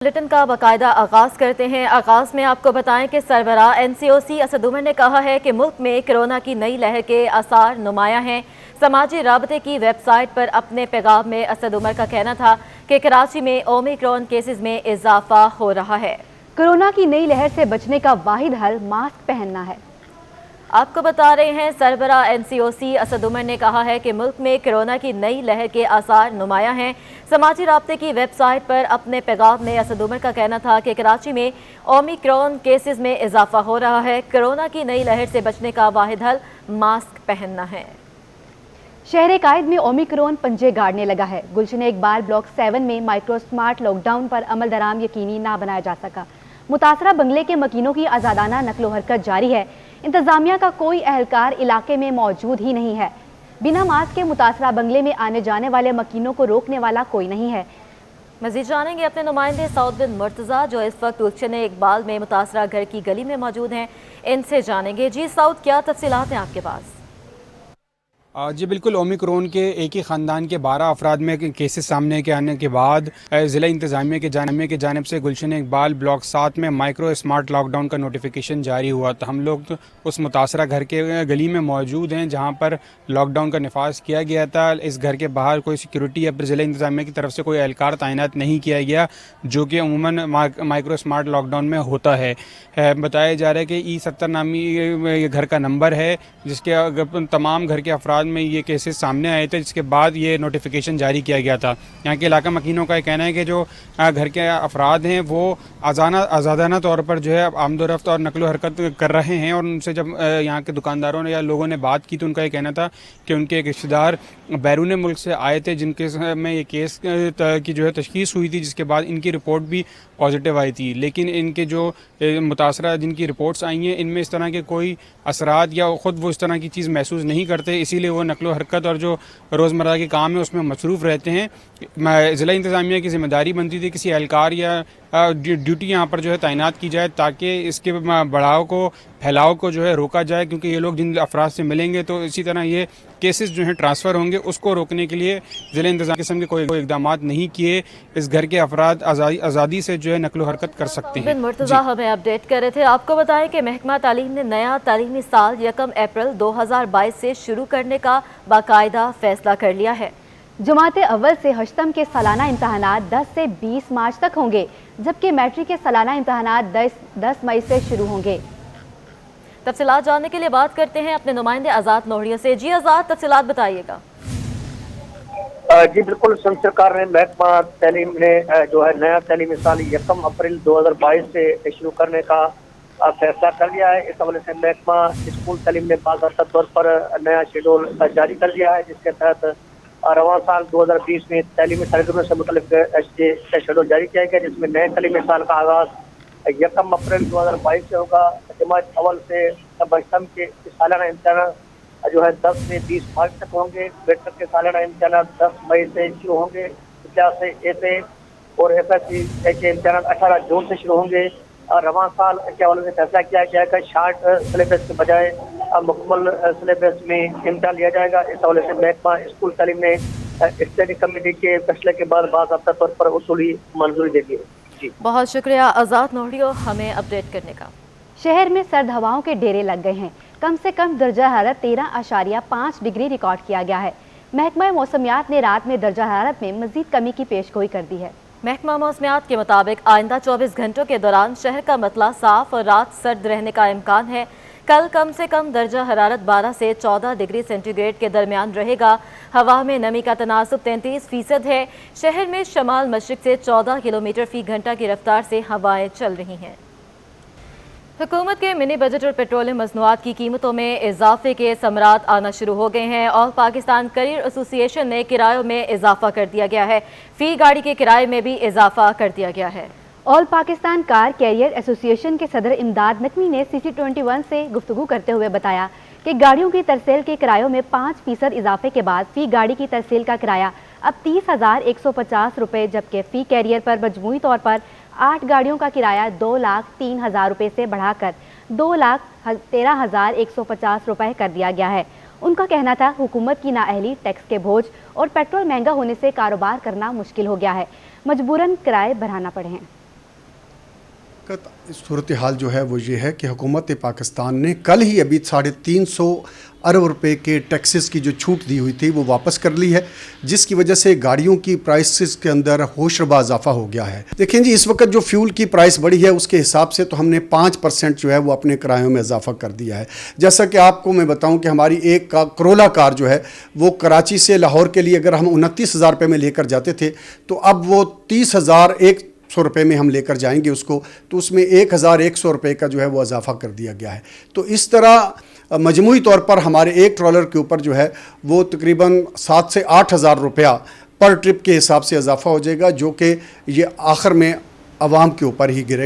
Bulletin का बाकायदा आगाज करते हैं। आगाज में आपको बताएं कि सरबराह NCOC असद उमर ने कहा है कि मुल्क में कोरोना की नई लहर के आसार नुमाया हैं। समाजी राबते की वेबसाइट पर अपने पैगाम में असद उमर का कहना था कि कराची में ओमिक्रॉन केसेस में इजाफा हो रहा है। कोरोना की नई लहर से बचने का वाहिद हल मास्क पहनना है। आपको बता रहे हैं सरबराह NCOC असद उमर ने कहा है कि मुल्क में कोरोना की नई लहर के आसार नुमाया हैं। समाजी राब्ते की वेबसाइट पर अपने पैगाम में असद उमर का कहना था कि कराची में ओमिक्रॉन केसेस में इजाफा हो रहा है। कोरोना की नई लहर से बचने का वाहिद हल मास्क पहनना है। शहर कायद में ओमिक्रॉन पंजे गाड़ने लगा है। गुलशन इकबाल ब्लॉक 7 में माइक्रो स्मार्ट लॉकडाउन पर अमल दराम यकीनी ना बनाया जा सका। मुतासरा बंगले के मकीनों की आज़ादाना नकलो हरकत जारी है। इंतजामिया का कोई अहलकार इलाके में मौजूद ही नहीं है। बिना मास्क के मुतासरा बंगले में आने जाने वाले मकीनों को रोकने वाला कोई नहीं है। मजीद जानेंगे अपने नुमाइंदे सऊद बिन मुर्तज़ा जो इस वक्त गुलशन इकबाल में मुतासरा घर की गली में मौजूद हैं, इनसे जानेंगे। जी सऊद, क्या तफसीलात हैं आपके पास? जी बिल्कुल, ओमिक्रॉन के एक ही ख़ानदान के 12 अफराद में केसेस सामने के आने के बाद ज़िला इंतज़ामिया की जानिब से गुलशन इकबाल ब्लॉक 7 में माइक्रो स्मार्ट लॉकडाउन का नोटिफिकेशन जारी हुआ। तो हम लोग तो उस मुतासरा घर के गली में मौजूद हैं जहां पर लॉकडाउन का नफाज किया गया था। इस घर के बाहर कोई सिक्योरिटी या ज़िला इंतज़ामिया की तरफ से कोई एहलकार तैनात नहीं किया गया, जो कि अमूमन माइक्रो स्मार्ट लॉकडाउन में होता है। बताया जा रहा है कि E70 नामी घर का नंबर है जिसके तमाम घर के अफराद में ये केसेस सामने आए थे, जिसके बाद ये नोटिफिकेशन जारी किया गया था। यहाँ के इलाका मकीनों का कहना है कि जो घर के अफराद हैं वो आज़ादाना तौर पर जो है आमदोरफ्त और नकलो हरकत कर रहे हैं। और उनसे जब यहाँ के दुकानदारों ने या लोगों ने बात की तो उनका ये कहना था कि उनके एक रिश्तेदार बैरून मुल्क से आए थे जिनके में ये केस की जो है तशखीस हुई थी, जिसके बाद इनकी रिपोर्ट भी पॉजिटिव आई थी। लेकिन इनके जो मुतासरा जिनकी रिपोर्ट्स आई हैं इनमें इस तरह के कोई असरात या ख़ुद वो इस तरह की चीज़ महसूस नहीं करते, इसीलिए वो नकलो हरकत और जो रोज़मर्रा के काम है उसमें मसरूफ़ रहते हैं। ज़िला इंतज़ामिया की ज़िम्मेदारी बनती थी किसी एहलकार या ड्यूटी यहाँ पर जो है तैनात की जाए ताकि इसके बढ़ाव को फैलाव को जो है रोका जाए, क्योंकि ये लोग जिन अफराद से मिलेंगे तो इसी तरह ये केसेस जो हैं ट्रांसफ़र होंगे। उसको रोकने के लिए ज़िला इंतज़ामिया किस्म के कोई इक़दाम नहीं किए। इस घर के अफराद आज़ादी से जो है नकलो हरकत कर सकते हैं। बिन मुर्तज़ा हमें अपडेट कर रहे थे। आपको बताएं कि महकमा तालीम ने नया तालीमी साल 1 अप्रैल 2022 से शुरू करने का बाकायदा फैसला कर लिया है। जमाते अव्वल से हश्तम के सालाना इम्तहानात 10 से 20 मार्च तक होंगे, जबकि मैट्रिक के सालाना इम्तहानात 10 मई से शुरू होंगे। तफसीलात जानने के लिए बात करते हैं अपने नुमाइंदे आज़ाद नोहड़ियों से। जी आज़ाद, तफसीलात बताइएगा। जी बिल्कुल, संघ सरकार ने महकमा तालीम ने जो है नया तालीमी साल 1 अप्रैल 2022 से शुरू करने का फैसला कर लिया है। इस हवाले से महकमा स्कूल तालीम ने बाज़ाब्ता तौर पर नया शेड्यूल जारी कर दिया है, जिसके तहत रवां साल 2020 में तालीमी सरगर्मियों से मुतल्लिक शेड्यूल जारी किया गया, जिसमें नए तालीमी साल का आगाज़ 1 अप्रैल 2022 से होगा। जमात अव्वल से बचतम के सालाना इम्तहान जो है 10 से 20 मार्च तक होंगे। मैट्रिक के सालाना इम्तहान 10 मई से शुरू होंगे। क्लास ए और FSC के इम्तहान 18 जून से शुरू होंगे। रवां साल के हवाले से फैसला किया गया है कि शार्ट सिलेबस के बजाय मुकम्मल सिलेबस में इम्तहान लिया जाएगा। इस हवाले से महकमा स्कूल तालीम ने स्टडी कमेटी के फैसले के बाद बाज़ाब्ता तौर पर उसूली मंजूरी दे दी है। जी बहुत शुक्रिया आज़ाद नोहड़ियों हमें अपडेट करने का। शहर में सर्द हवाओं के डेरे लग गए हैं। कम से कम दर्जा हरारत 13.5 डिग्री रिकॉर्ड किया गया है। महकमा मौसमियात ने रात में दर्जा हरारत में मजीद कमी की पेशगोई कर दी है। महकमा मौसमियात के मुताबिक आइंदा 24 घंटों के दौरान शहर का मतला साफ और रात सर्द रहने का इम्कान है। कल कम से कम दर्जा हरारत 12 से 14 डिग्री सेंटीग्रेड के दरमियान रहेगा। हवा में नमी का तनासुब 33% है। शहर में शमाल मशरिक से 14 किलोमीटर फी घंटा की रफ्तार से हवाएं चल रही हैं। हुकूमत के मिनी बजट और पेट्रोलियम मसनूआत की कीमतों में इजाफे के समरात आना शुरू हो गए हैं। ऑल पाकिस्तान करियर एसोसिएशन ने किरायों में इजाफा कर दिया गया है। फी गाड़ी के किराए में भी इजाफा कर दिया गया है। All Pakistan car carrier association के सदर इमदाद नकवी ने CC21 से गुफ्तगू करते हुए बताया कि गाड़ियों की तरसेल के किरायों में 5% इजाफे के बाद फी गाड़ी की तरसेल का किराया अब 30,150 रुपये, जबकि फी कैरियर पर मजमूई तौर पर 8 गाड़ियों का किराया 2,03,000 रुपये से बढ़ाकर 2,13,150 रुपये कर दिया गया है। उनका कहना था हुकूमत की नाअहली, टैक्स के बोझ और पेट्रोल महंगा होने से कारोबार करना मुश्किल हो गया है, मजबूरन किराए बढ़ाना पड़े हैं। वक्त सूरत हाल जो है वो ये है कि हुकूमत पाकिस्तान ने कल ही अभी 350 अरब रुपए के टैक्सेस की जो छूट दी हुई थी वो वापस कर ली है, जिसकी वजह से गाड़ियों की प्राइसेस के अंदर होशरबा इजाफा हो गया है। देखें जी, इस वक्त जो फ्यूल की प्राइस बढ़ी है उसके हिसाब से तो हमने 5% जो है वो अपने किरायों में इजाफा कर दिया है। जैसा कि आपको मैं बताऊं कि हमारी एक करोला कार जो है वो कराची से लाहौर के लिए अगर हम 29,000 रुपये में लेकर जाते थे तो अब वो 30,100 रुपये में हम लेकर जाएंगे उसको, तो उसमें 1,100 रुपये का जो है वो इजाफा कर दिया गया है। तो इस तरह मजमूई तौर पर हमारे एक ट्रॉलर के ऊपर जो है वो तकरीबन 7 से 8,000 रुपया पर ट्रिप के हिसाब से इजाफा हो जाएगा, जो कि ये आखिर में आवाम के ऊपर ही गिरेगा।